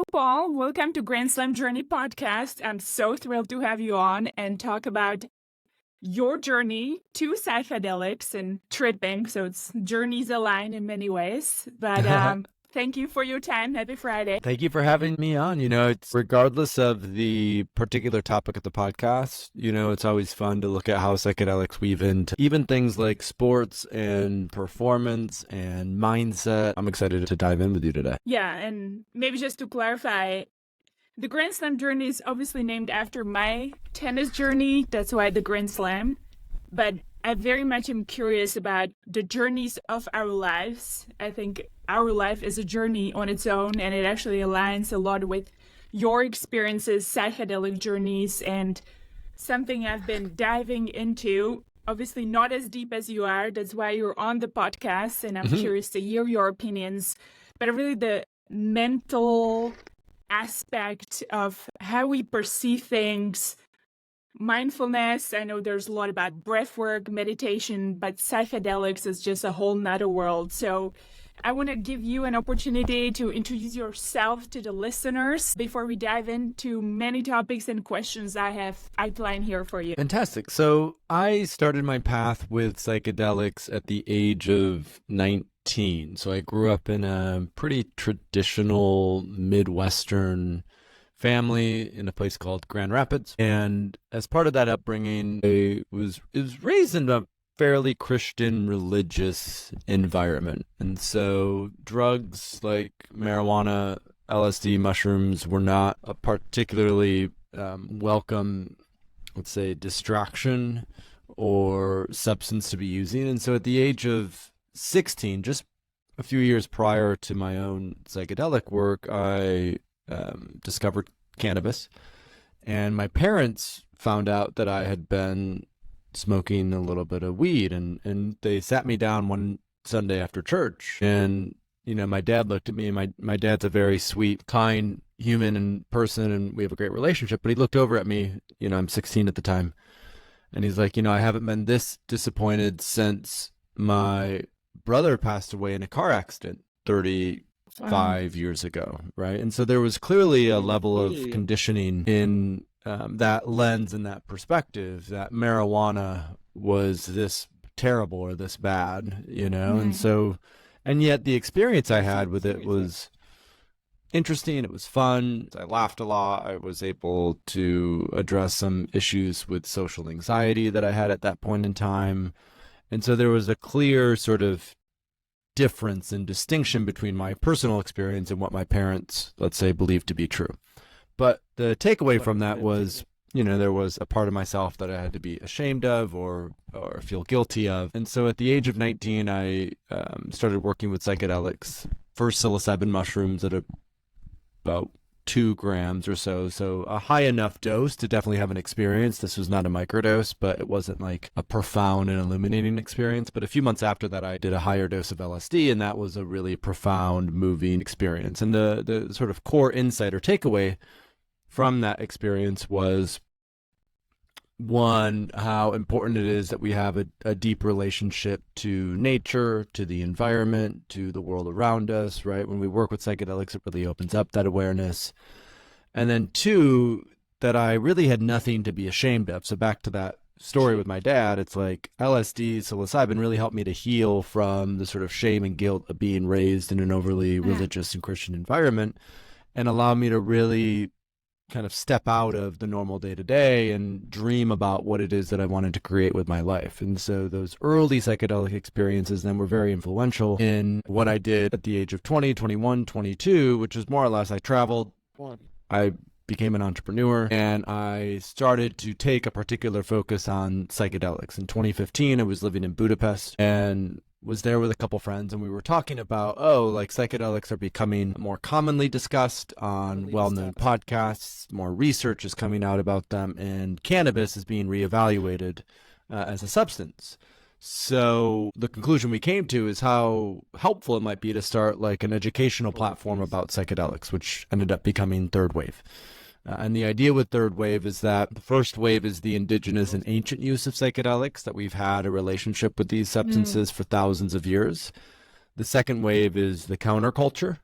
Paul. Welcome to Grand Slam Journey podcast. I'm so thrilled to have you on and talk about your journey to psychedelics and tripping. So it's journeys aligned in many ways. But thank you for your time. Happy Friday. Thank you for having me on. It's regardless of the particular topic of the podcast, it's always fun to look at how psychedelics weave into even things like sports and performance and mindset. I'm excited to dive in with you today. Yeah, and maybe just to clarify, the Grand Slam journey is obviously named after my tennis journey. That's why the Grand Slam. But I very much am curious about the journeys of our lives. I think our life is a journey on its own, and it actually aligns a lot with your experiences, psychedelic journeys, and something I've been diving into. Obviously not as deep as you are. That's why you're on the podcast, and I'm curious to hear your opinions. But really the mental aspect of how we perceive things, mindfulness. I know there's a lot about breathwork, meditation, but psychedelics is just a whole nother world. So I want to give you an opportunity to introduce yourself to the listeners before we dive into many topics and questions I have outlined here for you. Fantastic. So I started my path with psychedelics at the age of 19. So I grew up in a pretty traditional Midwestern family in a place called Grand Rapids. And as part of that upbringing, I was raised in a fairly Christian religious environment. And so drugs like marijuana, LSD, mushrooms were not a particularly welcome, let's say, distraction or substance to be using. And so at the age of 16, just a few years prior to my own psychedelic work, I discovered cannabis. And my parents found out that I had been smoking a little bit of weed, and they sat me down one Sunday after church, and my dad looked at me, and my dad's a very sweet, kind human and person, and we have a great relationship, but he looked over at me, I'm 16 at the time, and he's like, I haven't been this disappointed since my brother passed away in a car accident 35 years ago, right? And so there was clearly a level of conditioning in that lens and that perspective, that marijuana was this terrible or this bad, and so, and yet the experience I had with it was interesting. It was fun. I laughed a lot. I was able to address some issues with social anxiety that I had at that point in time. And so there was a clear sort of difference and distinction between my personal experience and what my parents, let's say, believed to be true. But the takeaway from that was, there was a part of myself that I had to be ashamed of or feel guilty of. And so at the age of 19, I started working with psychedelics, first psilocybin mushrooms at about 2 grams or so. So a high enough dose to definitely have an experience. This was not a microdose, but it wasn't like a profound and illuminating experience. But a few months after that, I did a higher dose of LSD, and that was a really profound, moving experience. And the sort of core insight or takeaway from that experience was, one, how important it is that we have a deep relationship to nature, to the environment, to the world around us, right? When we work with psychedelics, it really opens up that awareness. And then 2, that I really had nothing to be ashamed of. So back to that story with my dad, it's like LSD, psilocybin really helped me to heal from the sort of shame and guilt of being raised in an overly religious and Christian environment, and allow me to really kind of step out of the normal day-to-day and dream about what it is that I wanted to create with my life. And so those early psychedelic experiences then were very influential in what I did at the age of 20, 21, 22, which was more or less I traveled, I became an entrepreneur, and I started to take a particular focus on psychedelics. In 2015, I was living in Budapest and was there with a couple friends, and we were talking about, like psychedelics are becoming more commonly discussed on well-known podcasts, more research is coming out about them, and cannabis is being reevaluated as a substance. So the conclusion we came to is how helpful it might be to start like an educational platform about psychedelics, which ended up becoming Third Wave. And the idea with Third Wave is that the first wave is the indigenous and ancient use of psychedelics, that we've had a relationship with these substances for thousands of years. The second wave is the counterculture,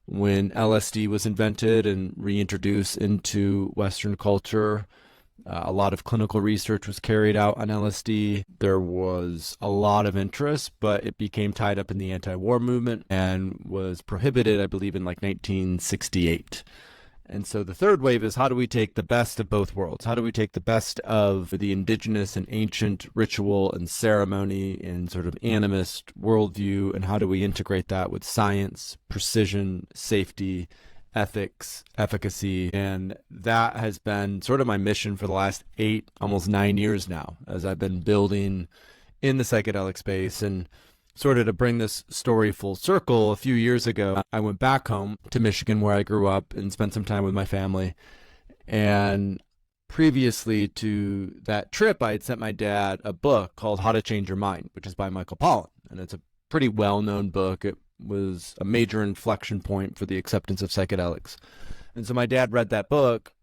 when LSD was invented and reintroduced into Western culture. A lot of clinical research was carried out on LSD. There was a lot of interest, but it became tied up in the anti-war movement and was prohibited, I believe, in like 1968. And so the third wave is, how do we take the best of both worlds? How do we take the best of the indigenous and ancient ritual and ceremony and sort of animist worldview, and how do we integrate that with science, precision, safety, ethics, efficacy? And that has been sort of my mission for the last 8, almost 9 years now, as I've been building in the psychedelic space. And sort of to bring this story full circle, a few years ago, I went back home to Michigan, where I grew up, and spent some time with my family. And previously to that trip, I had sent my dad a book called How to Change Your Mind, which is by Michael Pollan. And it's a pretty well-known book. It was a major inflection point for the acceptance of psychedelics. And so my dad read that book,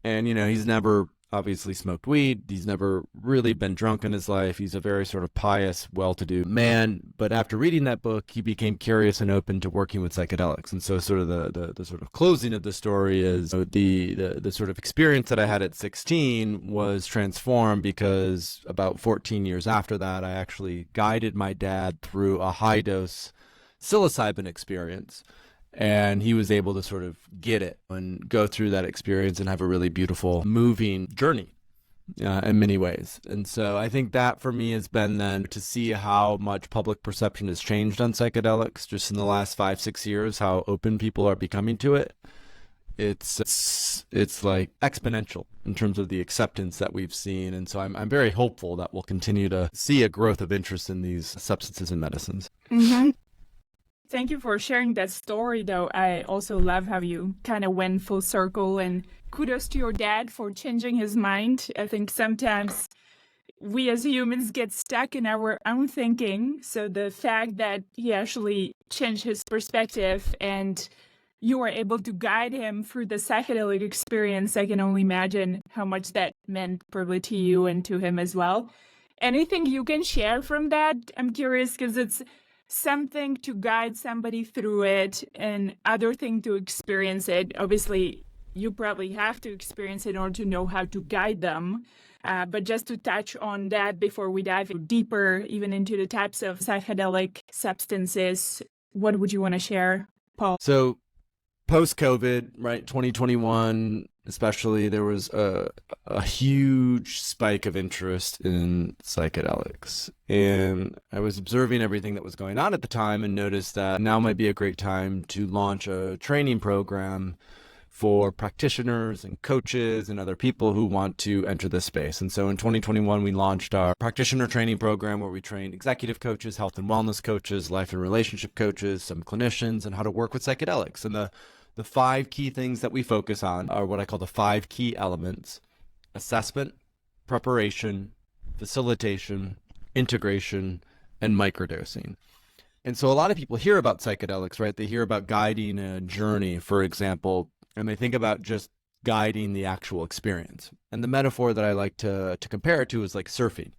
and, he's never obviously smoked weed. He's never really been drunk in his life. He's a very sort of pious, well-to-do man. But after reading that book, he became curious and open to working with psychedelics. And so sort of the sort of closing of the story is the sort of experience that I had at 16 was transformed, because about 14 years after that, I actually guided my dad through a high-dose psilocybin experience. And he was able to sort of get it and go through that experience and have a really beautiful, moving journey in many ways. And so I think that for me has been then to see how much public perception has changed on psychedelics just in the last 5-6 years, how open people are becoming to it. It's like exponential in terms of the acceptance that we've seen. And so I'm very hopeful that we'll continue to see a growth of interest in these substances and medicines. Mm-hmm. Thank you for sharing that story, though. I also love how you kind of went full circle, and kudos to your dad for changing his mind. I think sometimes we as humans get stuck in our own thinking. So the fact that he actually changed his perspective and you were able to guide him through the psychedelic experience, I can only imagine how much that meant probably to you and to him as well. Anything you can share from that? I'm curious, because it's something to guide somebody through it and other thing to experience it. Obviously, you probably have to experience it in order to know how to guide them. But just to touch on that before we dive deeper, even into the types of psychedelic substances, what would you want to share, Paul? So post-COVID, right, 2021, especially, there was a huge spike of interest in psychedelics. And I was observing everything that was going on at the time and noticed that now might be a great time to launch a training program for practitioners and coaches and other people who want to enter this space. And so in 2021, we launched our practitioner training program, where we train executive coaches, health and wellness coaches, life and relationship coaches, some clinicians, and how to work with psychedelics. And the 5 key things that we focus on are what I call the 5 key elements: assessment, preparation, facilitation, integration, and microdosing. And so a lot of people hear about psychedelics, right? They hear about guiding a journey, for example, and they think about just guiding the actual experience. And the metaphor that I like to compare it to is like surfing,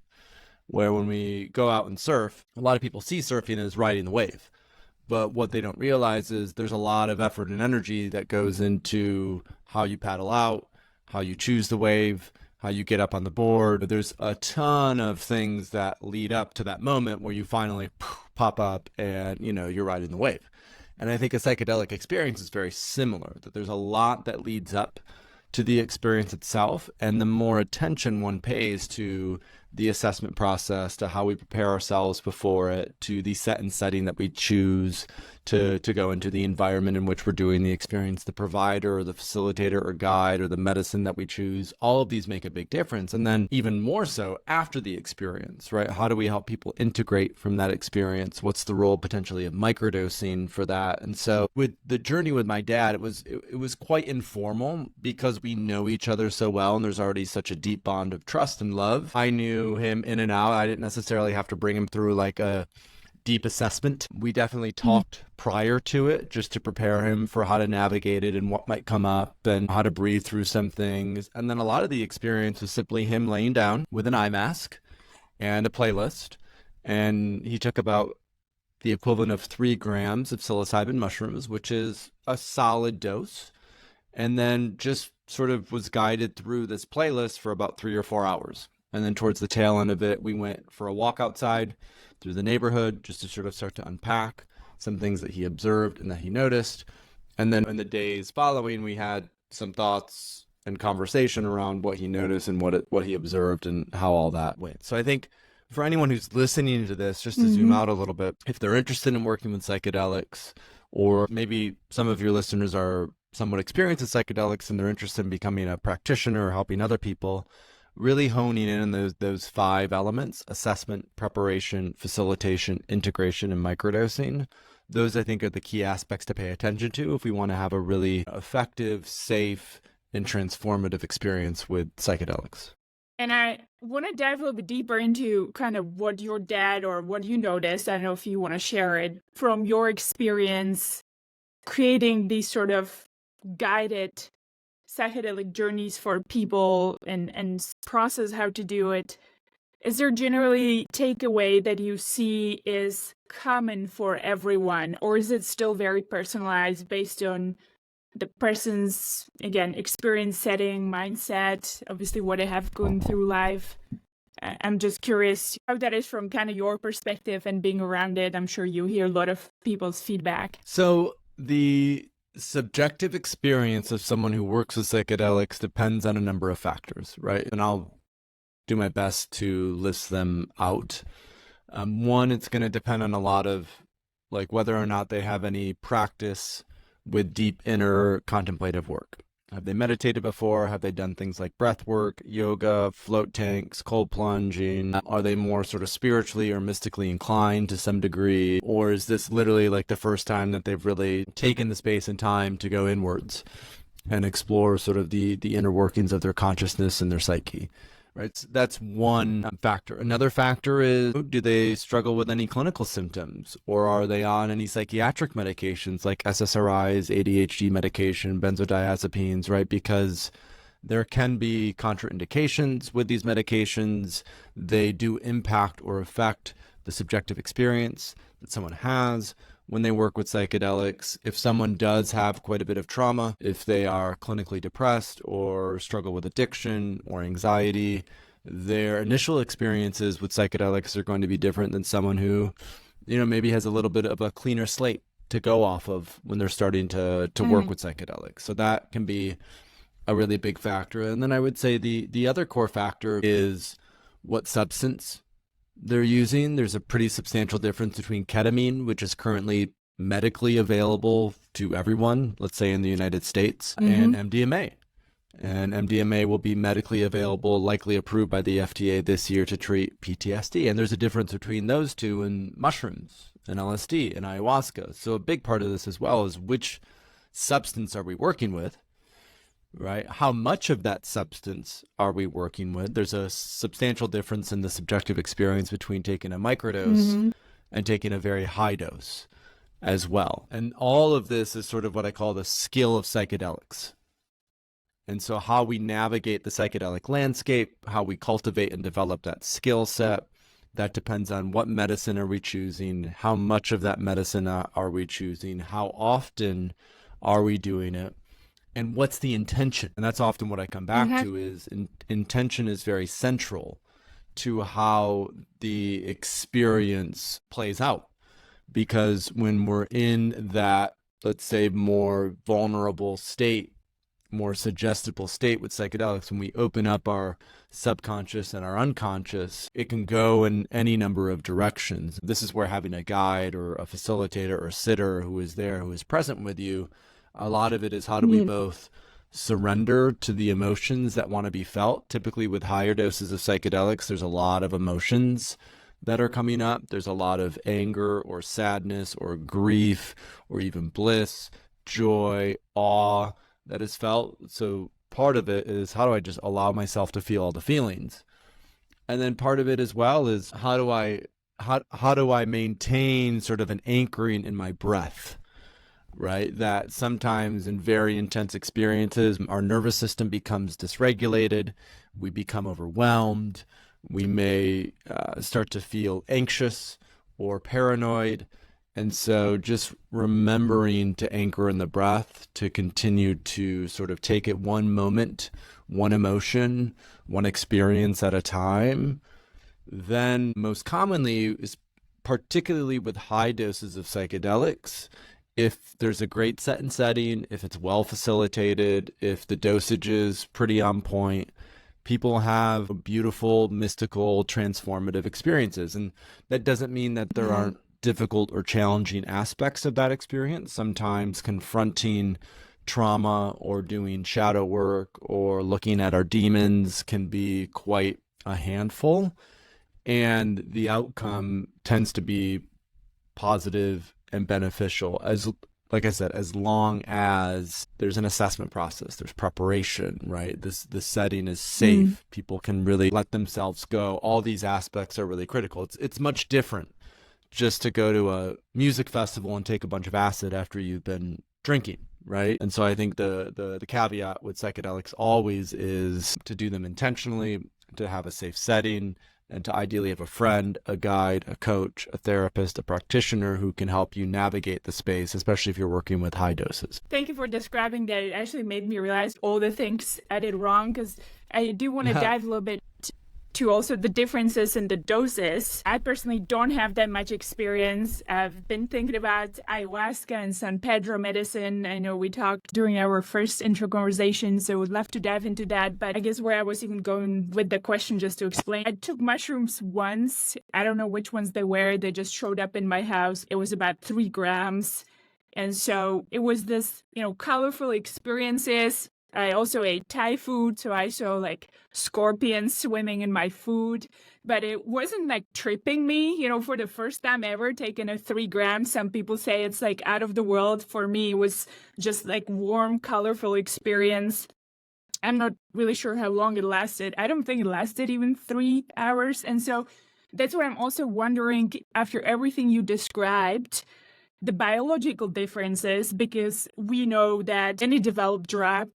where when we go out and surf, a lot of people see surfing as riding the wave. But what they don't realize is there's a lot of effort and energy that goes into how you paddle out, how you choose the wave, how you get up on the board. There's a ton of things that lead up to that moment where you finally pop up and, you're riding the wave. And I think a psychedelic experience is very similar, that there's a lot that leads up to the experience itself. And the more attention one pays to the assessment process, to how we prepare ourselves before it, to the set and setting that we choose to go into the environment in which we're doing the experience, the provider or the facilitator or guide or the medicine that we choose, all of these make a big difference. And then even more so after the experience, right? How do we help people integrate from that experience? What's the role potentially of microdosing for that? And so with the journey with my dad, it was quite informal because we know each other so well and there's already such a deep bond of trust and love. I knew him in and out. I didn't necessarily have to bring him through like a deep assessment. We definitely talked prior to it just to prepare him for how to navigate it and what might come up and how to breathe through some things. And then a lot of the experience was simply him laying down with an eye mask and a playlist. And he took about the equivalent of 3 grams of psilocybin mushrooms, which is a solid dose, and then just sort of was guided through this playlist for about 3 or 4 hours. And then towards the tail end of it, we went for a walk outside through the neighborhood just to sort of start to unpack some things that he observed and that he noticed. And then in the days following, we had some thoughts and conversation around what he noticed and what he observed and how all that went. So I think for anyone who's listening to this, just to zoom out a little bit, if they're interested in working with psychedelics, or maybe some of your listeners are somewhat experienced in psychedelics and they're interested in becoming a practitioner or helping other people, really honing in on those 5 elements: assessment, preparation, facilitation, integration, and microdosing. Those, I think, are the key aspects to pay attention to if we want to have a really effective, safe, and transformative experience with psychedelics. And I want to dive a little bit deeper into kind of what your dad or what you noticed. I don't know if you want to share it from your experience creating these sort of guided psychedelic journeys for people and process how to do it. Is there generally takeaway that you see is common for everyone, or is it still very personalized based on the person's, again, experience, setting, mindset, obviously what they have going through life? I'm just curious how that is from kind of your perspective and being around it. I'm sure you hear a lot of people's feedback. So the subjective experience of someone who works with psychedelics depends on a number of factors, right? And I'll do my best to list them out. One, it's going to depend on a lot of like whether or not they have any practice with deep inner contemplative work. Have they meditated before? Have they done things like breathwork, yoga, float tanks, cold plunging? Are they more sort of spiritually or mystically inclined to some degree? Or is this literally like the first time that they've really taken the space and time to go inwards and explore sort of the inner workings of their consciousness and their psyche? Right. So that's one factor. Another factor is, do they struggle with any clinical symptoms, or are they on any psychiatric medications like SSRIs, ADHD medication, benzodiazepines, right? Because there can be contraindications with these medications. They do impact or affect the subjective experience that someone has when they work with psychedelics. If someone does have quite a bit of trauma, if they are clinically depressed or struggle with addiction or anxiety, their initial experiences with psychedelics are going to be different than someone who, maybe has a little bit of a cleaner slate to go off of when they're starting to work with psychedelics. So that can be a really big factor. And then I would say the other core factor is what substance they're using. There's a pretty substantial difference between ketamine, which is currently medically available to everyone, let's say in the United States, and MDMA. And MDMA will be medically available, likely approved by the FDA this year to treat PTSD. And there's a difference between those two and mushrooms and LSD and ayahuasca. So a big part of this as well is which substance are we working with? Right? How much of that substance are we working with? There's a substantial difference in the subjective experience between taking a microdose and taking a very high dose as well. And all of this is sort of what I call the skill of psychedelics. And so how we navigate the psychedelic landscape, how we cultivate and develop that skill set, that depends on what medicine are we choosing, how much of that medicine are we choosing, how often are we doing it, and what's the intention? And that's often what I come back to is intention is very central to how the experience plays out. Because when we're in that, let's say, more vulnerable state, more suggestible state with psychedelics, when we open up our subconscious and our unconscious, it can go in any number of directions. This is where having a guide or a facilitator or a sitter who is there, who is present with you, a lot of it is how do we both surrender to the emotions that want to be felt. Typically with higher doses of psychedelics, there's a lot of emotions that are coming up. There's a lot of anger or sadness or grief or even bliss, joy, awe that is felt. So part of it is how do I just allow myself to feel all the feelings? And then part of it as well is how do I maintain sort of an anchoring in my breath? Right? That sometimes in very intense experiences, our nervous system becomes dysregulated. We become overwhelmed. We may start to feel anxious or paranoid. And so just remembering to anchor in the breath, to continue to sort of take it one moment, one emotion, one experience at a time, then most commonly is particularly with high doses of psychedelics, if there's a great set and setting, if it's well facilitated, if the dosage is pretty on point, people have beautiful, mystical, transformative experiences. And that doesn't mean that there aren't difficult or challenging aspects of that experience. Sometimes confronting trauma or doing shadow work or looking at our demons can be quite a handful. And the outcome tends to be positive and beneficial, as like I said, as long as there's an assessment process, there's preparation, right? The setting is safe. People can really let themselves go. All these aspects are really critical. It's much different just to go to a music festival and take a bunch of acid after you've been drinking, right? And so I think the caveat with psychedelics always is to do them intentionally, to have a safe setting, and to ideally have a friend, a guide, a coach, a therapist, a practitioner who can help you navigate the space, especially if you're working with high doses. Thank you for describing that. It actually made me realize all the things I did wrong, because I do want to dive a little bit to also the differences in the doses. I personally don't have that much experience. I've been thinking about ayahuasca and San Pedro medicine. I know we talked during our first intro conversation, so would love to dive into that. But I guess where I was even going with the question, just to explain, I took mushrooms once. I don't know which ones they were. They just showed up in my house. It was about 3 grams. And so it was this, colorful experiences. I also ate Thai food, so I saw like scorpions swimming in my food, but it wasn't like tripping me, for the first time ever taking a 3 grams. Some people say it's like out of the world. For me, it was just like warm, colorful experience. I'm not really sure how long it lasted. I don't think it lasted even 3 hours. And so that's what I'm also wondering, after everything you described, the biological differences, because we know that any developed drug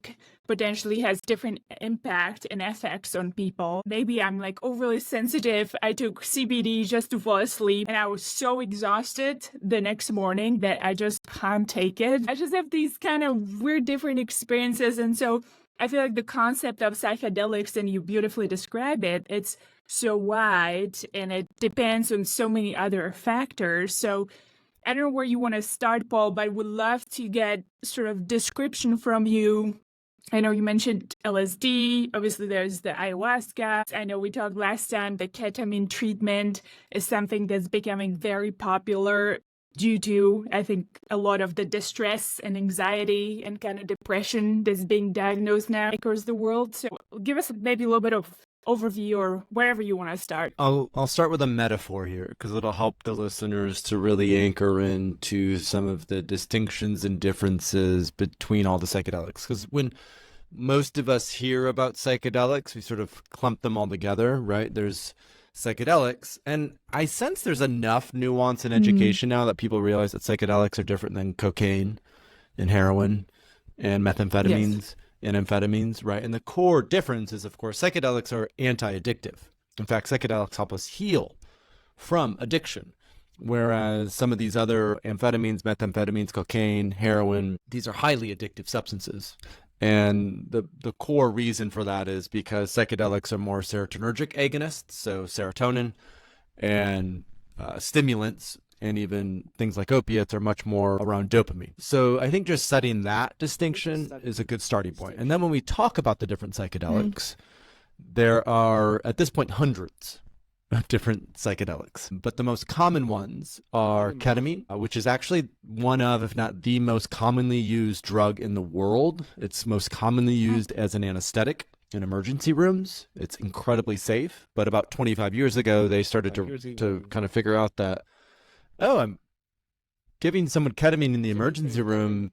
potentially has different impact and effects on people. Maybe I'm like overly sensitive. I took CBD just to fall asleep, and I was so exhausted the next morning that I just can't take it. I just have these kind of weird different experiences. And so I feel like the concept of psychedelics, and you beautifully describe it, it's so wide and it depends on so many other factors. So I don't know where you want to start, Paul, but I would love to get sort of description from you. I know you mentioned LSD. Obviously, there's the ayahuasca. I know we talked last time, the ketamine treatment is something that's becoming very popular due to, I think, a lot of the distress and anxiety and kind of depression that's being diagnosed now across the world. So give us maybe a little bit of overview or wherever you want to start. I'll start with a metaphor here because it'll help the listeners to really anchor into some of the distinctions and differences between all the psychedelics. Because when most of us hear about psychedelics, we sort of clump them all together, right? There's psychedelics, and I sense there's enough nuance in education now that people realize that psychedelics are different than cocaine and heroin and methamphetamines. Yes. And amphetamines, right? And the core difference is, of course, psychedelics are anti-addictive. In fact, psychedelics help us heal from addiction, whereas some of these other amphetamines, methamphetamines, cocaine, heroin, these are highly addictive substances. And the core reason for that is because psychedelics are more serotonergic agonists, so serotonin and stimulants, and even things like opiates are much more around dopamine. So I think just setting that distinction is a good starting point. And then when we talk about the different psychedelics, there are, at this point, hundreds of different psychedelics. But the most common ones are ketamine, which is actually one of, if not the most commonly used drug in the world. It's most commonly used as an anesthetic in emergency rooms. It's incredibly safe. But about 25 years ago, they started to kind of figure out that, I'm giving someone ketamine in the emergency room,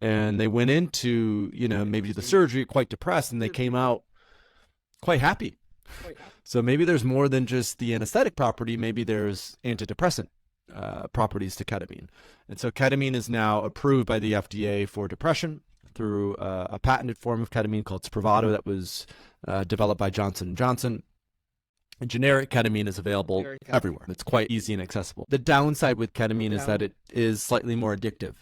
and they went into, maybe the surgery quite depressed, and they came out quite happy. So maybe there's more than just the anesthetic property. Maybe there's antidepressant properties to ketamine. And so ketamine is now approved by the FDA for depression through a patented form of ketamine called Spravato that was developed by Johnson & Johnson. And generic ketamine is available everywhere. It's quite easy and accessible. The downside with ketamine is that it is slightly more addictive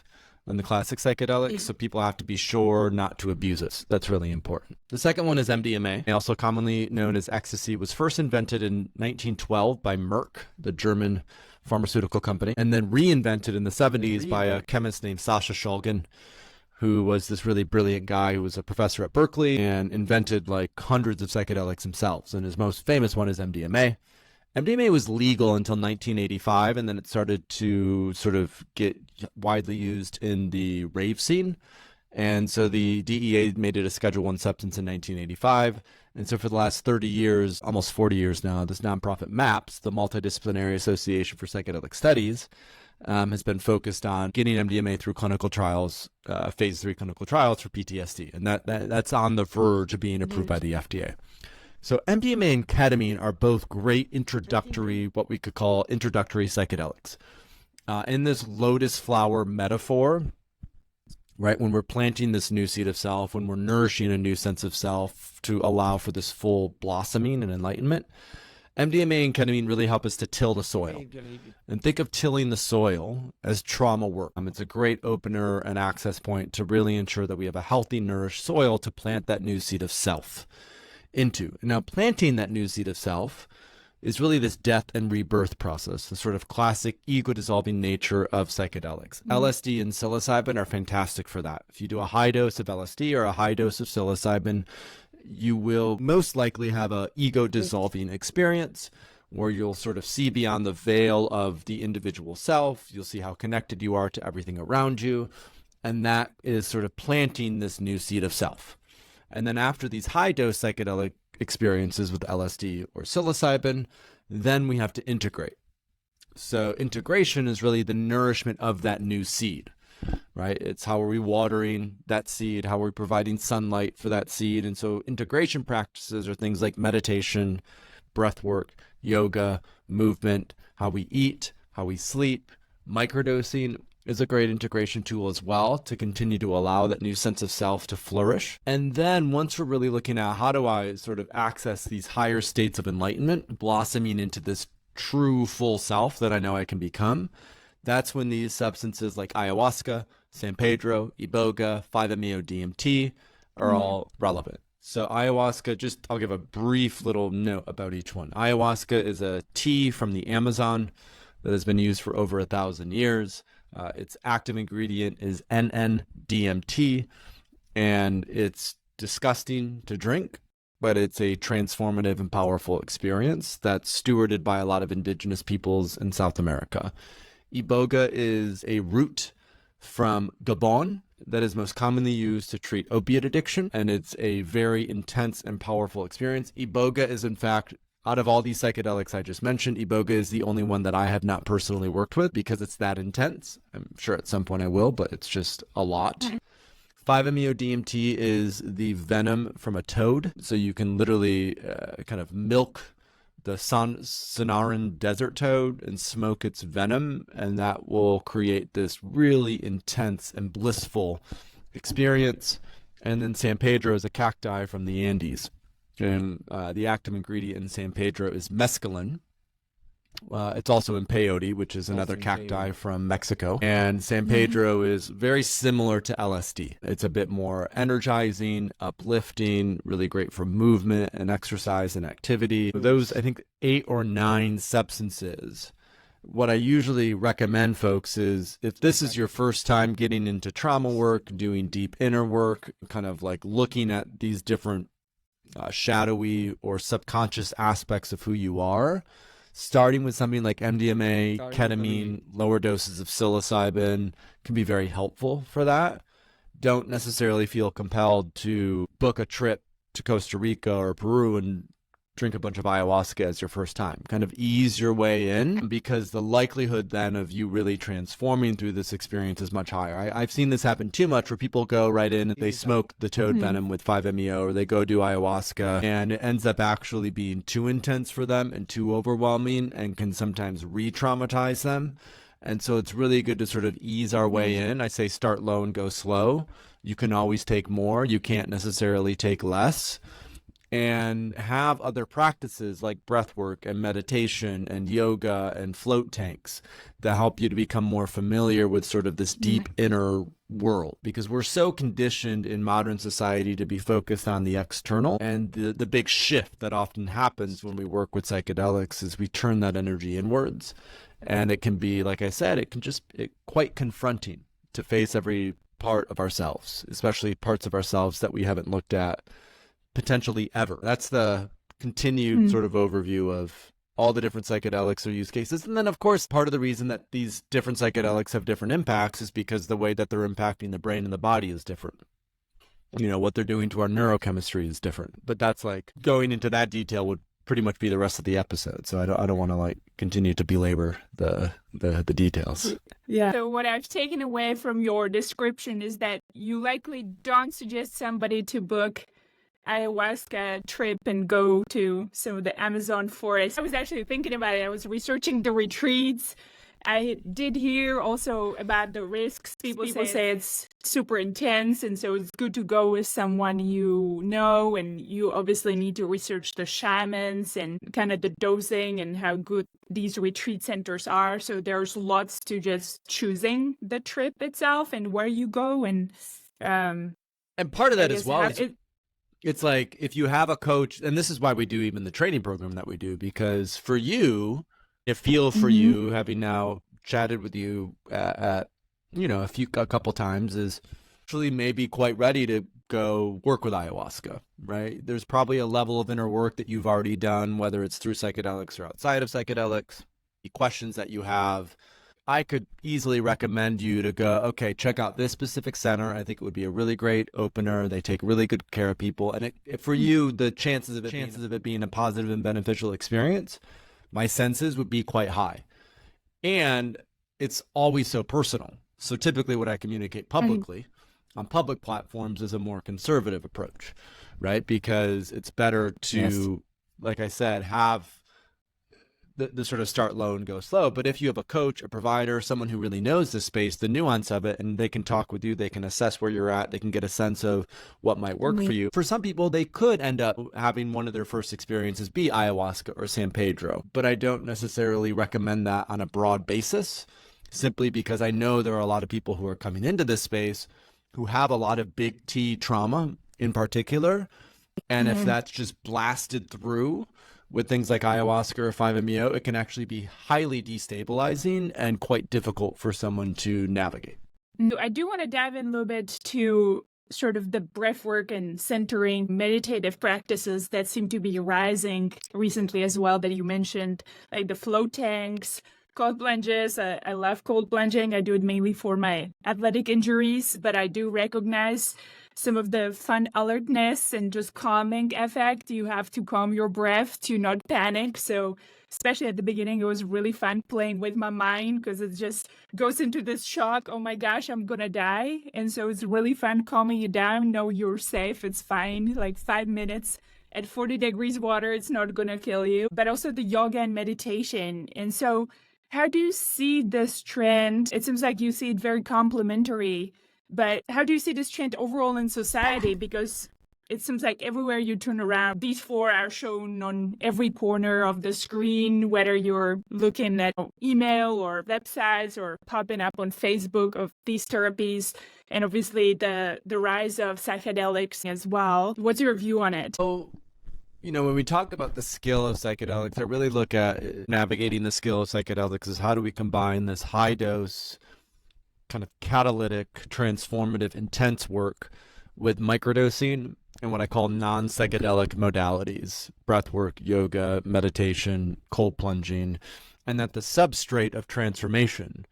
than the classic psychedelics, so people have to be sure not to abuse it. That's really important. The second one is MDMA, also commonly known as ecstasy. It was first invented in 1912 by Merck, the German pharmaceutical company, and then reinvented in the 70s by a chemist named Sasha Shulgin, who was this really brilliant guy who was a professor at Berkeley and invented like hundreds of psychedelics himself. And his most famous one is MDMA. MDMA was legal until 1985, and then it started to sort of get widely used in the rave scene. And so the DEA made it a Schedule I substance in 1985. And so for the last 30 years, almost 40 years now, this nonprofit MAPS, the Multidisciplinary Association for Psychedelic Studies, has been focused on getting MDMA through clinical trials, phase 3 clinical trials for PTSD. And that's on the verge of being approved by the FDA. So MDMA and ketamine are both great introductory, what we could call introductory psychedelics. In this lotus flower metaphor, right, when we're planting this new seed of self, when we're nourishing a new sense of self to allow for this full blossoming and enlightenment, MDMA and ketamine really help us to till the soil. And think of tilling the soil as trauma work. It's a great opener and access point to really ensure that we have a healthy, nourished soil to plant that new seed of self into. Now, planting that new seed of self is really this death and rebirth process, the sort of classic ego-dissolving nature of psychedelics. LSD and psilocybin are fantastic for that. If you do a high dose of LSD or a high dose of psilocybin, you will most likely have a ego-dissolving experience where you'll sort of see beyond the veil of the individual self. You'll see how connected you are to everything around you. And that is sort of planting this new seed of self. And then after these high-dose psychedelic experiences with LSD or psilocybin, then we have to integrate. So integration is really the nourishment of that new seed, right? It's how are we watering that seed? How are we providing sunlight for that seed? And so integration practices are things like meditation, breathwork, yoga, movement, how we eat, how we sleep. Microdosing is a great integration tool as well to continue to allow that new sense of self to flourish. And then once we're really looking at how do I sort of access these higher states of enlightenment, blossoming into this true full self that I know I can become, that's when these substances like ayahuasca, San Pedro, Iboga, 5-MeO-DMT are all relevant. So ayahuasca, I'll give a brief little note about each one. Ayahuasca is a tea from the Amazon that has been used for over 1,000 years. Its active ingredient is NN-DMT, and it's disgusting to drink, but it's a transformative and powerful experience that's stewarded by a lot of indigenous peoples in South America. Iboga is a root from Gabon that is most commonly used to treat opiate addiction, and it's a very intense and powerful experience. Iboga is, in fact, out of all these psychedelics I just mentioned, Iboga is the only one that I have not personally worked with because it's that intense. I'm sure at some point I will, but it's just a lot. 5-MeO-DMT is the venom from a toad. So you can literally kind of milk the Sonoran desert toad and smoke its venom, and that will create this really intense and blissful experience. And then San Pedro is a cacti from the Andes. And the active ingredient in San Pedro is mescaline. It's also in peyote, which is another cacti from Mexico. And San Pedro is very similar to LSD. It's a bit more energizing, uplifting, really great for movement and exercise and activity. Those, I think, 8 or 9 substances. What I usually recommend folks is if this is your first time getting into trauma work, doing deep inner work, kind of like looking at these different shadowy or subconscious aspects of who you are, starting with something like MDMA, ketamine, lower doses of psilocybin can be very helpful for that. Don't necessarily feel compelled to book a trip to Costa Rica or Peru and drink a bunch of ayahuasca as your first time. Kind of ease your way in, because the likelihood then of you really transforming through this experience is much higher. I've seen this happen too much where people go right in, they smoke the toad venom with 5-MeO, or they go do ayahuasca, and it ends up actually being too intense for them and too overwhelming and can sometimes re-traumatize them. And so it's really good to sort of ease our way in. I say start low and go slow. You can always take more. You can't necessarily take less. and have other practices like breathwork and meditation and yoga and float tanks that help you to become more familiar with sort of this deep inner world, because we're so conditioned in modern society to be focused on the external. And the big shift that often happens when we work with psychedelics is we turn that energy inwards. And it can be, like I said, it can just quite confronting to face every part of ourselves, especially parts of ourselves that we haven't looked at potentially ever. That's the continued sort of overview of all the different psychedelics or use cases. And then, of course, part of the reason that these different psychedelics have different impacts is because the way that they're impacting the brain and the body is different. You know, what they're doing to our neurochemistry is different. But that's like, going into that detail would pretty much be the rest of the episode. So I don't want to like continue to belabor the details. Yeah. So what I've taken away from your description is that you likely don't suggest somebody to book ayahuasca trip and go to some of the Amazon forest. I was actually thinking about it. I was researching the retreats. I did hear also about the risks. People say it's super intense, and so it's good to go with someone you know, and you obviously need to research the shamans and kind of the dosing and how good these retreat centers are. So there's lots to just choosing the trip itself and where you go. And part of that as well is it's like, if you have a coach, and this is why we do even the training program that we do, because for you, I feel for you, having now chatted with you at a couple times, is actually maybe quite ready to go work with ayahuasca, right? There's probably a level of inner work that you've already done, whether it's through psychedelics or outside of psychedelics, the questions that you have. I could easily recommend you to go, okay, check out this specific center. I think it would be a really great opener. They take really good care of people. And for you, the chances of it being a positive and beneficial experience, my senses would be quite high. And it's always so personal. So typically what I communicate publicly on public platforms is a more conservative approach, right? Because it's better to, like I said, have the sort of start low and go slow. But if you have a coach, a provider, someone who really knows the space, the nuance of it, and they can talk with you, they can assess where you're at, they can get a sense of what might work for you. For some people, they could end up having one of their first experiences be ayahuasca or San Pedro, but I don't necessarily recommend that on a broad basis, simply because I know there are a lot of people who are coming into this space who have a lot of big T trauma in particular. And if that's just blasted through with things like ayahuasca or 5-MeO, it can actually be highly destabilizing and quite difficult for someone to navigate. I do want to dive in a little bit to sort of the breathwork and centering meditative practices that seem to be rising recently as well, that you mentioned, like the float tanks, cold plunges. I love cold plunging. I do it mainly for my athletic injuries, but I do recognize some of the fun alertness and just calming effect. You have to calm your breath to not panic. So especially at the beginning, it was really fun playing with my mind, because it just goes into this shock. Oh my gosh, I'm going to die. And so it's really fun calming you down. No, you're safe. It's fine. Like 5 minutes at 40 degrees water, it's not going to kill you. But also the yoga and meditation. And so how do you see this trend? It seems like you see it very complementary. But how do you see this trend overall in society? Because it seems like everywhere you turn around, these four are shown on every corner of the screen, whether you're looking at email or websites or popping up on Facebook of these therapies, and obviously the rise of psychedelics as well. What's your view on it? Oh, when we talk about the skill of psychedelics, I really look at navigating the skill of psychedelics as how do we combine this high dose, kind of catalytic, transformative, intense work with microdosing and what I call non-psychedelic modalities, breathwork, yoga, meditation, cold plunging, and that the substrate of transformation,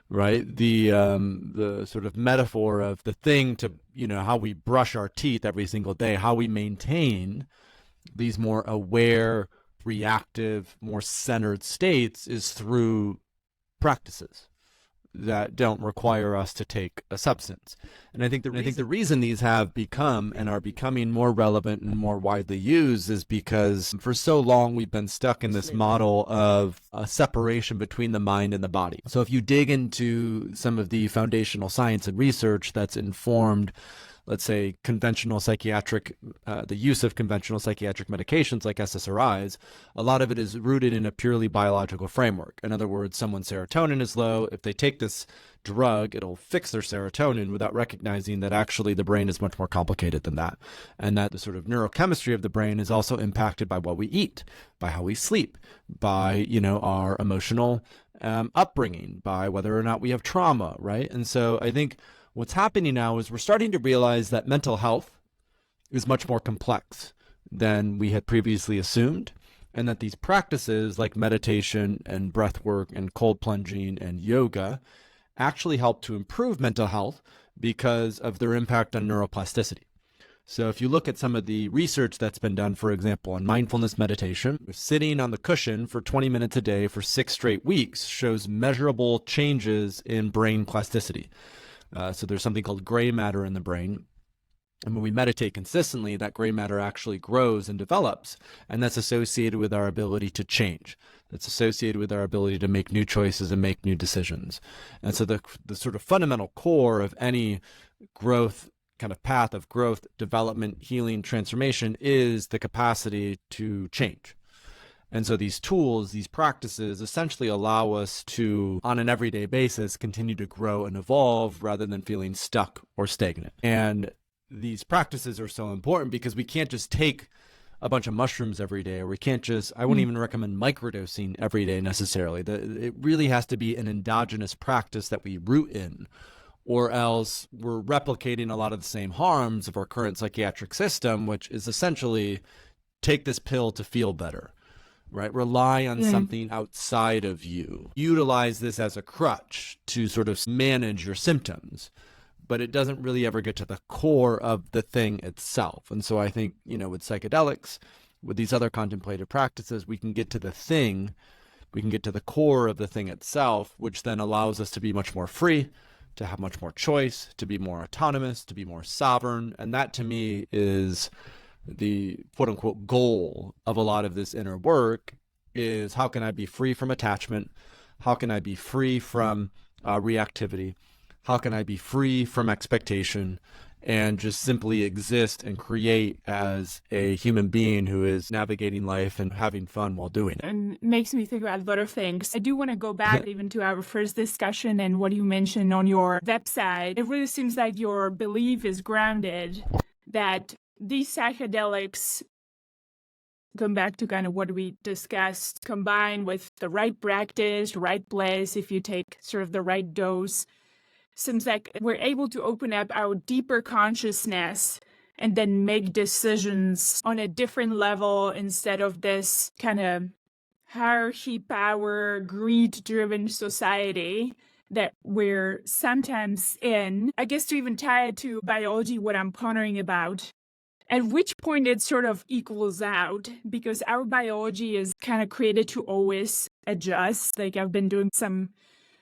right? The sort of metaphor of the thing to, how we brush our teeth every single day, how we maintain these more aware, reactive, more centered states is through practices that don't require us to take a substance. And I think the reason these have become and are becoming more relevant and more widely used is because for so long we've been stuck in this model of a separation between the mind and the body. So if you dig into some of the foundational science and research that's informed let's say, conventional psychiatric, the use of conventional psychiatric medications like SSRIs, a lot of it is rooted in a purely biological framework. In other words, someone's serotonin is low. If they take this drug, it'll fix their serotonin without recognizing that actually the brain is much more complicated than that. And that the sort of neurochemistry of the brain is also impacted by what we eat, by how we sleep, by, our emotional upbringing, by whether or not we have trauma, right? And so I think what's happening now is we're starting to realize that mental health is much more complex than we had previously assumed, and that these practices like meditation and breathwork and cold plunging and yoga actually help to improve mental health because of their impact on neuroplasticity. So if you look at some of the research that's been done, for example, on mindfulness meditation, sitting on the cushion for 20 minutes a day for 6 straight weeks shows measurable changes in brain plasticity. So there's something called gray matter in the brain. And when we meditate consistently, that gray matter actually grows and develops. And that's associated with our ability to change. That's associated with our ability to make new choices and make new decisions. And so the sort of fundamental core of any growth kind of path of growth, development, healing, transformation is the capacity to change. And so these tools, these practices essentially allow us to, on an everyday basis, continue to grow and evolve rather than feeling stuck or stagnant. And these practices are so important because we can't just take a bunch of mushrooms every day, or we can't just, I wouldn't even recommend microdosing every day necessarily. It really has to be an endogenous practice that we root in, or else we're replicating a lot of the same harms of our current psychiatric system, which is essentially take this pill to feel better, right? Rely on something outside of you. Utilize this as a crutch to sort of manage your symptoms, but it doesn't really ever get to the core of the thing itself. And so I think, with psychedelics, with these other contemplative practices, we can get to the thing, we can get to the core of the thing itself, which then allows us to be much more free, to have much more choice, to be more autonomous, to be more sovereign. And that to me is the quote unquote goal of a lot of this inner work, is how can I be free from attachment? How can I be free from reactivity? How can I be free from expectation and just simply exist and create as a human being who is navigating life and having fun while doing it? And makes me think about a lot of things. I do want to go back even to our first discussion and what you mentioned on your website. It really seems like your belief is grounded that these psychedelics, come back to kind of what we discussed, combined with the right practice, right place, if you take sort of the right dose, seems like we're able to open up our deeper consciousness and then make decisions on a different level instead of this kind of hierarchy, power, greed-driven society that we're sometimes in. I guess to even tie it to biology, what I'm pondering about, at which point it sort of equals out, because our biology is kind of created to always adjust. Like I've been doing some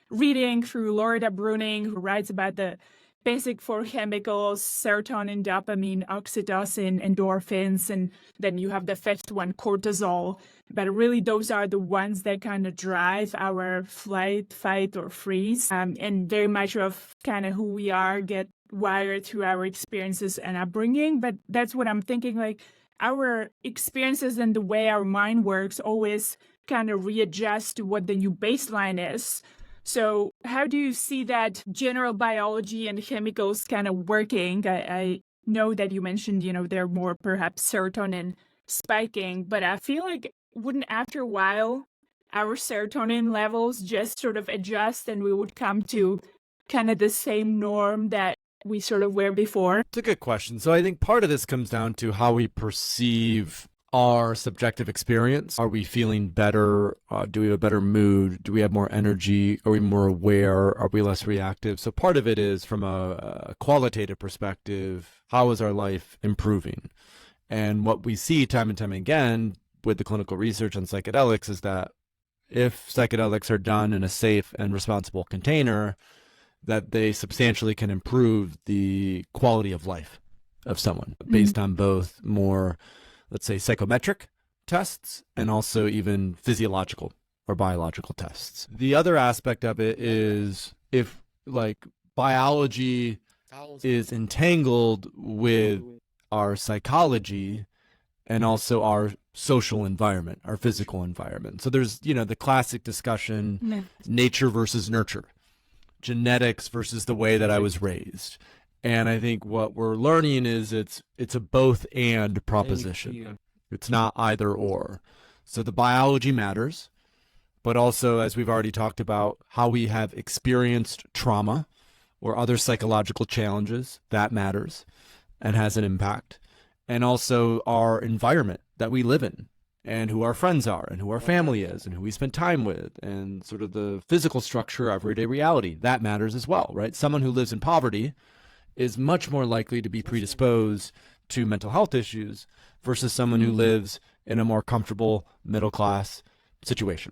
reading through Loretta Bruning, who writes about the basic 4 chemicals: serotonin, dopamine, oxytocin, endorphins, and then you have the 5th one, cortisol. But really, those are the ones that kind of drive our flight, fight, or freeze. And very much of kind of who we are get wired through our experiences and upbringing. But that's what I'm thinking, like our experiences and the way our mind works always kind of readjust to what the new baseline is. So how do you see that general biology and chemicals kind of working? I know that you mentioned, they're more perhaps serotonin spiking, but I feel like wouldn't after a while our serotonin levels just sort of adjust and we would come to kind of the same norm that we sort of were before? It's a good question. So I think part of this comes down to how we perceive our subjective experience. Are we feeling better? Do we have a better mood? Do we have more energy? Are we more aware? Are we less reactive? So part of it is from a qualitative perspective, how is our life improving? And what we see time and time again with the clinical research on psychedelics is that if psychedelics are done in a safe and responsible container, that they substantially can improve the quality of life of someone based on both more, let's say, psychometric tests and also even physiological or biological tests. The other aspect of it is if like biology is entangled with our psychology and also our social environment, our physical environment. So there's, the classic discussion, nature versus nurture, genetics versus the way that I was raised. And I think what we're learning is it's a both and proposition. It's not either or. So the biology matters, but also, as we've already talked about, how we have experienced trauma or other psychological challenges, that matters and has an impact. And also our environment that we live in, and who our friends are, and who our family is, and who we spend time with, and sort of the physical structure of everyday reality, that matters as well, right? Someone who lives in poverty is much more likely to be predisposed to mental health issues versus someone who lives in a more comfortable middle class situation,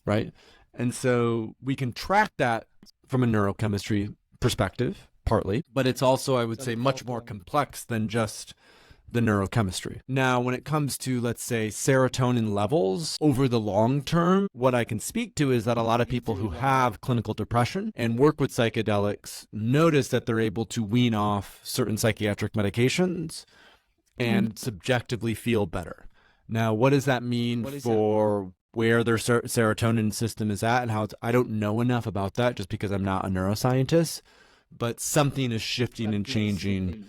right? And so we can track that from a neurochemistry perspective, partly, but it's also, I would say, much more complex than just the neurochemistry. Now, when it comes to, let's say, serotonin levels over the long term, what I can speak to is that a lot of people who have clinical depression and work with psychedelics notice that they're able to wean off certain psychiatric medications and subjectively feel better. Now, what does that mean for where their serotonin system is at and how I don't know enough about that just because I'm not a neuroscientist, but something is shifting and changing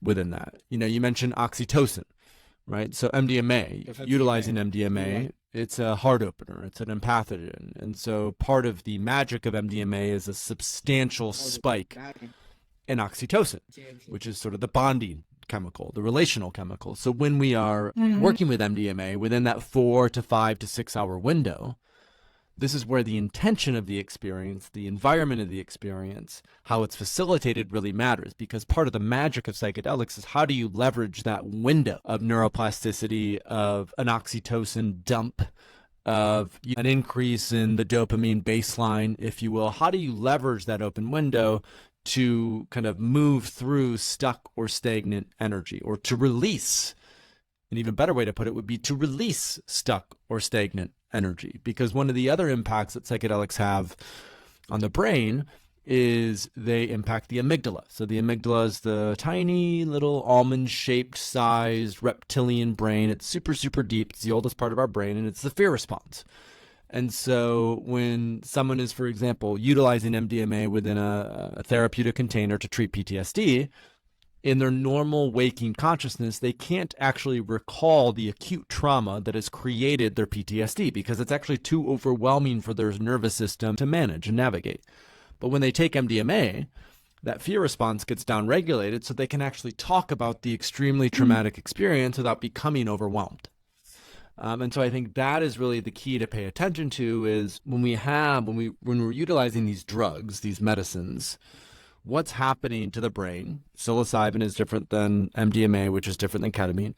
within that. You mentioned oxytocin, right? So MDMA, utilizing MDMA, it's a heart opener, it's an empathogen. And so part of the magic of MDMA is a substantial spike in oxytocin, which is sort of the bonding chemical, the relational chemical. So when we are working with MDMA within that 4 to 5 to 6 hour window, this is where the intention of the experience, the environment of the experience, how it's facilitated really matters, because part of the magic of psychedelics is how do you leverage that window of neuroplasticity, of an oxytocin dump, of an increase in the dopamine baseline, if you will. How do you leverage that open window to kind of move through stuck or stagnant energy, or to release? An even better way to put it would be to release stuck or stagnant energy, because one of the other impacts that psychedelics have on the brain is they impact the amygdala. So the amygdala is the tiny little almond-shaped sized reptilian brain. It's super, super deep. It's the oldest part of our brain, and it's the fear response. And so when someone is, for example, utilizing MDMA within a therapeutic container to treat PTSD, in their normal waking consciousness, they can't actually recall the acute trauma that has created their PTSD because it's actually too overwhelming for their nervous system to manage and navigate. But when they take MDMA, that fear response gets downregulated so they can actually talk about the extremely traumatic experience without becoming overwhelmed. And so I think that is really the key to pay attention to, is when we're utilizing these drugs, these medicines, what's happening to the brain. Psilocybin is different than MDMA, which is different than ketamine.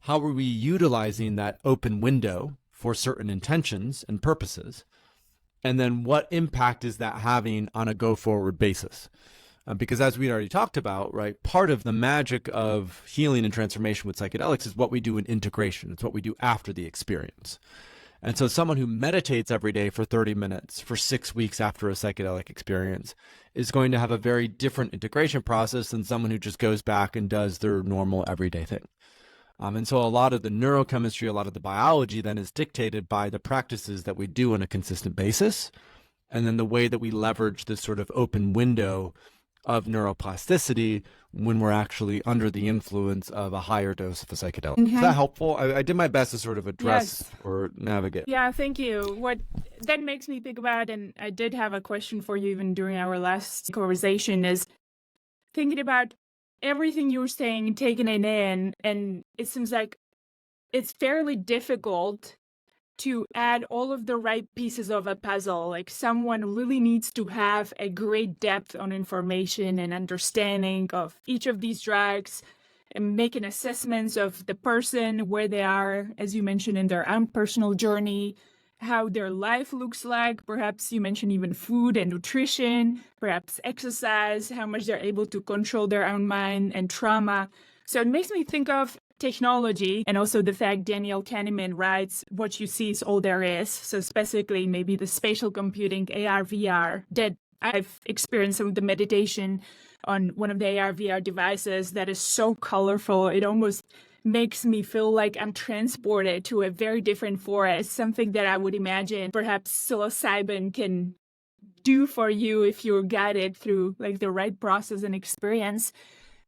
How are we utilizing that open window for certain intentions and purposes? And then what impact is that having on a go-forward basis? Because as we already talked about, right, part of the magic of healing and transformation with psychedelics is what we do in integration. It's what we do after the experience. And so someone who meditates every day for 30 minutes for 6 weeks after a psychedelic experience is going to have a very different integration process than someone who just goes back and does their normal everyday thing. And so a lot of the neurochemistry, a lot of the biology then is dictated by the practices that we do on a consistent basis, and then the way that we leverage this sort of open window of neuroplasticity when we're actually under the influence of a higher dose of a psychedelic. Is that helpful? I did my best to sort of address or navigate. Yeah, thank you. What that makes me think about, and I did have a question for you even during our last conversation, is thinking about everything you were saying, taking it in, and it seems like it's fairly difficult to add all of the right pieces of a puzzle. Like someone really needs to have a great depth on information and understanding of each of these drugs and making assessments of the person, where they are, as you mentioned, in their own personal journey, how their life looks like. Perhaps you mentioned even food and nutrition, perhaps exercise, how much they're able to control their own mind and trauma. So it makes me think of technology, and also the fact Daniel Kahneman writes, what you see is all there is. So specifically, maybe the spatial computing, AR, VR, that I've experienced some of the meditation on one of the AR/VR devices that is so colorful. It almost makes me feel like I'm transported to a very different forest, something that I would imagine perhaps psilocybin can do for you if you're guided through like the right process and experience.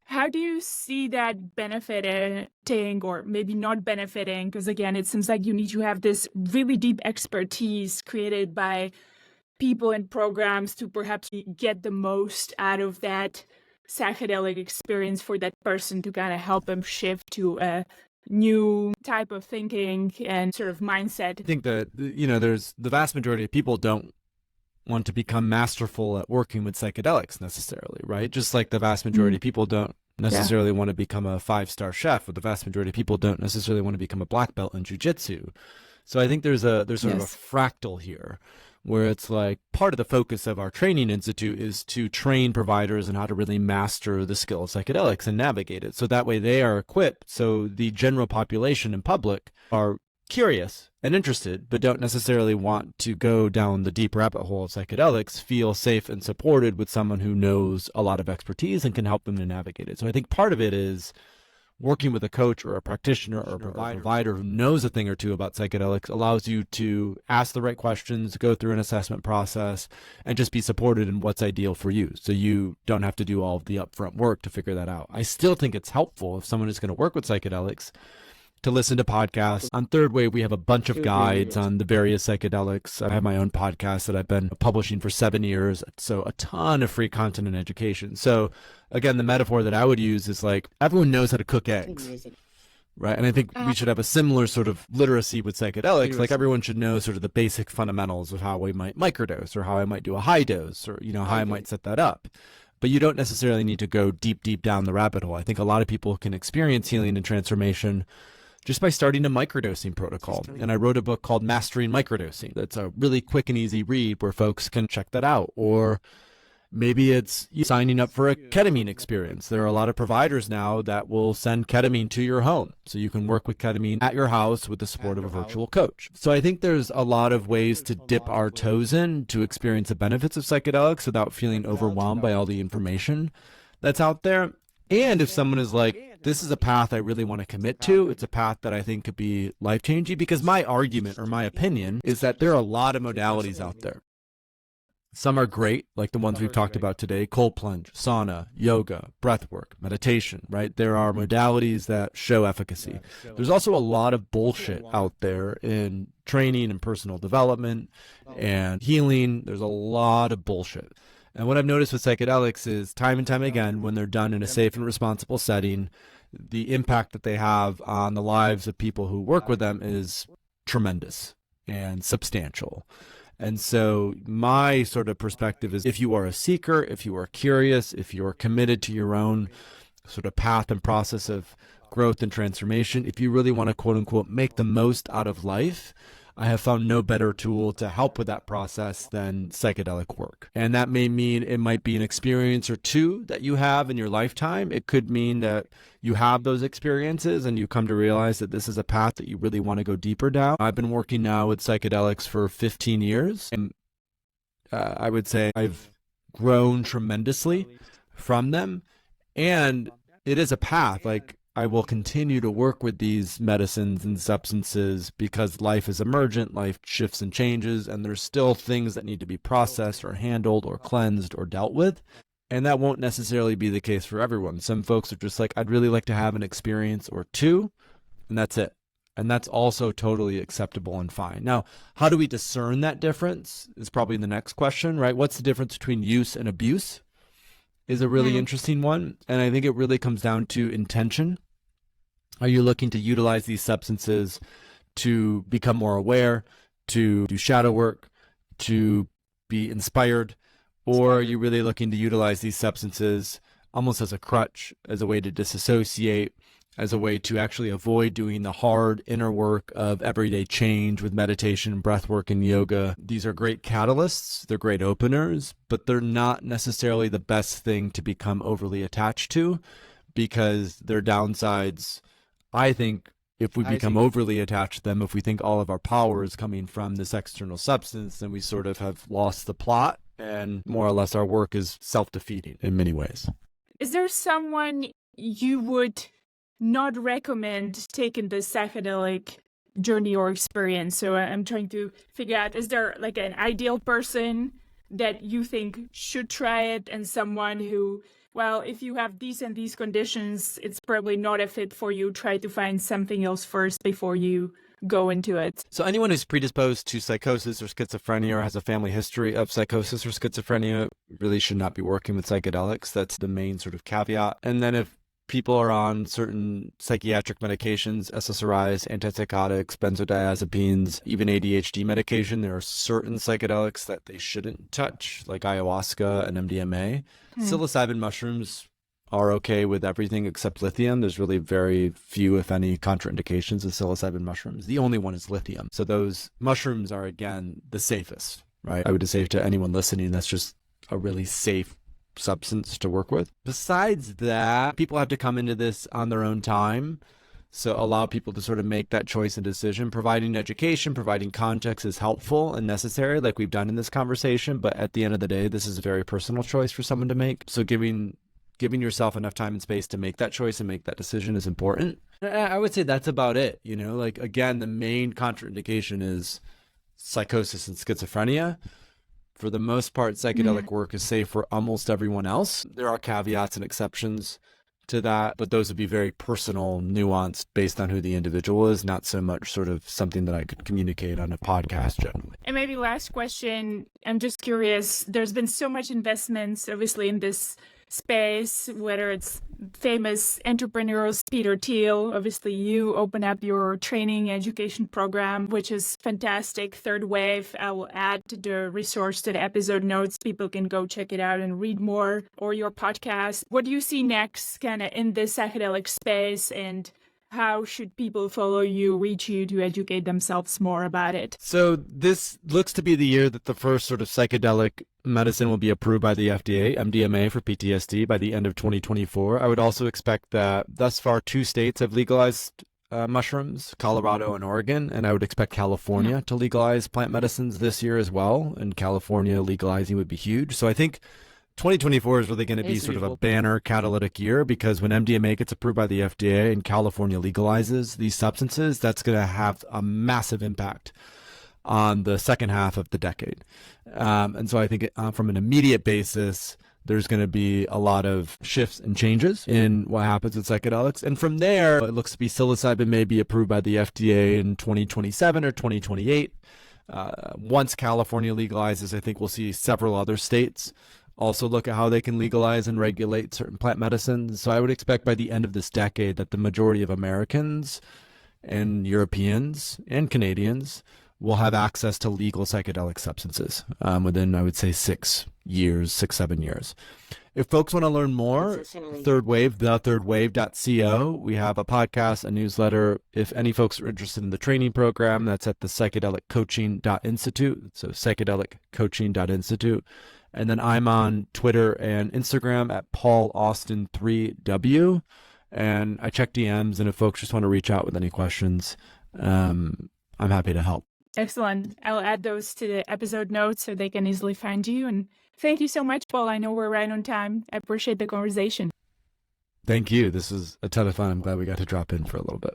How do you see that benefiting or maybe not benefiting? Because again, it seems like you need to have this really deep expertise created by people and programs to perhaps get the most out of that psychedelic experience for that person to kind of help them shift to a new type of thinking and sort of mindset. I think that, there's the vast majority of people don't want to become masterful at working with psychedelics necessarily, right? Just like the vast majority of people don't necessarily want to become a 5-star chef, or the vast majority of people don't necessarily want to become a black belt in jujitsu. So I think there's sort of a fractal here, where it's like part of the focus of our training institute is to train providers in how to really master the skill of psychedelics and navigate it. So that way they are equipped. So the general population and public are curious and interested, but don't necessarily want to go down the deep rabbit hole of psychedelics, feel safe and supported with someone who knows a lot of expertise and can help them to navigate it. So I think part of it is working with a coach or a practitioner or a provider who knows a thing or two about psychedelics allows you to ask the right questions, go through an assessment process, and just be supported in what's ideal for you. So you don't have to do all of the upfront work to figure that out. I still think it's helpful if someone is going to work with psychedelics to listen to podcasts. On Third Wave, we have a bunch of guides on the various psychedelics. I have my own podcast that I've been publishing for 7 years. So a ton of free content and education. So again, the metaphor that I would use is like everyone knows how to cook eggs, right? And I think we should have a similar sort of literacy with psychedelics. Like everyone should know sort of the basic fundamentals of how we might microdose, or how I might do a high dose, or, how I might set that up. But you don't necessarily need to go deep, deep down the rabbit hole. I think a lot of people can experience healing and transformation just by starting a microdosing protocol. And I wrote a book called Mastering Microdosing. That's a really quick and easy read where folks can check that out. Or maybe it's you signing up for a ketamine experience. There are a lot of providers now that will send ketamine to your home. So you can work with ketamine at your house with the support of a virtual coach. So I think there's a lot of ways to dip our toes in to experience the benefits of psychedelics without feeling overwhelmed by all the information that's out there. And if someone is like, this is a path I really want to commit to, it's a path that I think could be life-changing, because my argument or my opinion is that there are a lot of modalities out there. Some are great, like the ones we've talked about today: cold plunge, sauna, yoga, breathwork, meditation, right? There are modalities that show efficacy. There's also a lot of bullshit out there in training and personal development and healing. There's a lot of bullshit. And what I've noticed with psychedelics is time and time again, when they're done in a safe and responsible setting, the impact that they have on the lives of people who work with them is tremendous and substantial. And so my sort of perspective is, if you are a seeker, if you are curious, if you are committed to your own sort of path and process of growth and transformation, if you really want to, quote unquote, make the most out of life, I have found no better tool to help with that process than psychedelic work. And that may mean it might be an experience or two that you have in your lifetime. It could mean that you have those experiences and you come to realize that this is a path that you really want to go deeper down. I've been working now with psychedelics for 15 years, and I would say I've grown tremendously from them. And it is a path. Like, I will continue to work with these medicines and substances because life is emergent, life shifts and changes, and there's still things that need to be processed or handled or cleansed or dealt with. And that won't necessarily be the case for everyone. Some folks are just like, I'd really like to have an experience or two, and that's it. And that's also totally acceptable and fine. Now, how do we discern that difference is probably the next question, right? What's the difference between use and abuse is a really interesting one. And I think it really comes down to intention. Are you looking to utilize these substances to become more aware, to do shadow work, to be inspired? Or are you really looking to utilize these substances almost as a crutch, as a way to disassociate, as a way to actually avoid doing the hard inner work of everyday change with meditation, breath work, and yoga? These are great catalysts, they're great openers, but they're not necessarily the best thing to become overly attached to, because their downsides, I think, if we become overly attached to them, if we think all of our power is coming from this external substance, then we sort of have lost the plot, and more or less our work is self-defeating in many ways. Is there someone you would not recommend taking the psychedelic journey or experience? So I'm trying to figure out, is there like an ideal person that you think should try it, and someone who, well, if you have these and these conditions, it's probably not a fit for you. Try to find something else first before you go into it. So anyone who's predisposed to psychosis or schizophrenia or has a family history of psychosis or schizophrenia really should not be working with psychedelics. That's the main sort of caveat. And then if people are on certain psychiatric medications, SSRIs, antipsychotics, benzodiazepines, even ADHD medication, there are certain psychedelics that they shouldn't touch, like ayahuasca and MDMA. Psilocybin mushrooms are okay with everything except lithium. There's really very few, if any, contraindications of psilocybin mushrooms. The only one is lithium. So those mushrooms are, again, the safest, right? I would say to anyone listening, that's just a really safe substance to work with. Besides that, people have to come into this on their own time. So allow people to sort of make that choice and decision. Providing education, providing context is helpful and necessary, like we've done in this conversation. But at the end of the day, this is a very personal choice for someone to make. So giving yourself enough time and space to make that choice and make that decision is important. I would say that's about it. You know, like, again, the main contraindication is psychosis and schizophrenia. For the most part, psychedelic work is safe for almost everyone else. There are caveats and exceptions to that, but those would be very personal, nuanced, based on who the individual is, not so much sort of something that I could communicate on a podcast generally. And maybe last question, I'm just curious, there's been so much investments, obviously, in this space, whether it's famous entrepreneurs, Peter Thiel, obviously you open up your training education program, which is fantastic. Third Wave, I will add the resource to the episode notes. People can go check it out and read more, or your podcast. What do you see next kind of in this psychedelic space, and how should people follow you, reach you to educate themselves more about it? So this looks to be the year that the first sort of psychedelic medicine will be approved by the FDA, MDMA for PTSD, by the end of 2024. I would also expect that thus far 2 states have legalized mushrooms, Colorado and Oregon, and I would expect California to legalize plant medicines this year as well, and California legalizing would be huge. So I think 2024 is really going to be sort of a banner catalytic year, because when MDMA gets approved by the FDA and California legalizes these substances, that's going to have a massive impact on the second half of the decade. And so I think from an immediate basis, there's going to be a lot of shifts and changes in what happens with psychedelics. And from there, it looks to be psilocybin may be approved by the FDA in 2027 or 2028. Once California legalizes, I think we'll see several other states also look at how they can legalize and regulate certain plant medicines. So I would expect by the end of this decade that the majority of Americans and Europeans and Canadians will have access to legal psychedelic substances within, I would say, 6 years, 7 years. If folks want to learn more, Third Wave, thethirdwave.co. We have a podcast, a newsletter. If any folks are interested in the training program, that's at the psychedeliccoaching.institute. So psychedeliccoaching.institute. And then I'm on Twitter and Instagram at PaulAustin3W. And I check DMs, and if folks just want to reach out with any questions, I'm happy to help. Excellent. I'll add those to the episode notes so they can easily find you. And thank you so much, Paul. I know we're right on time. I appreciate the conversation. Thank you. This was a ton of fun. I'm glad we got to drop in for a little bit.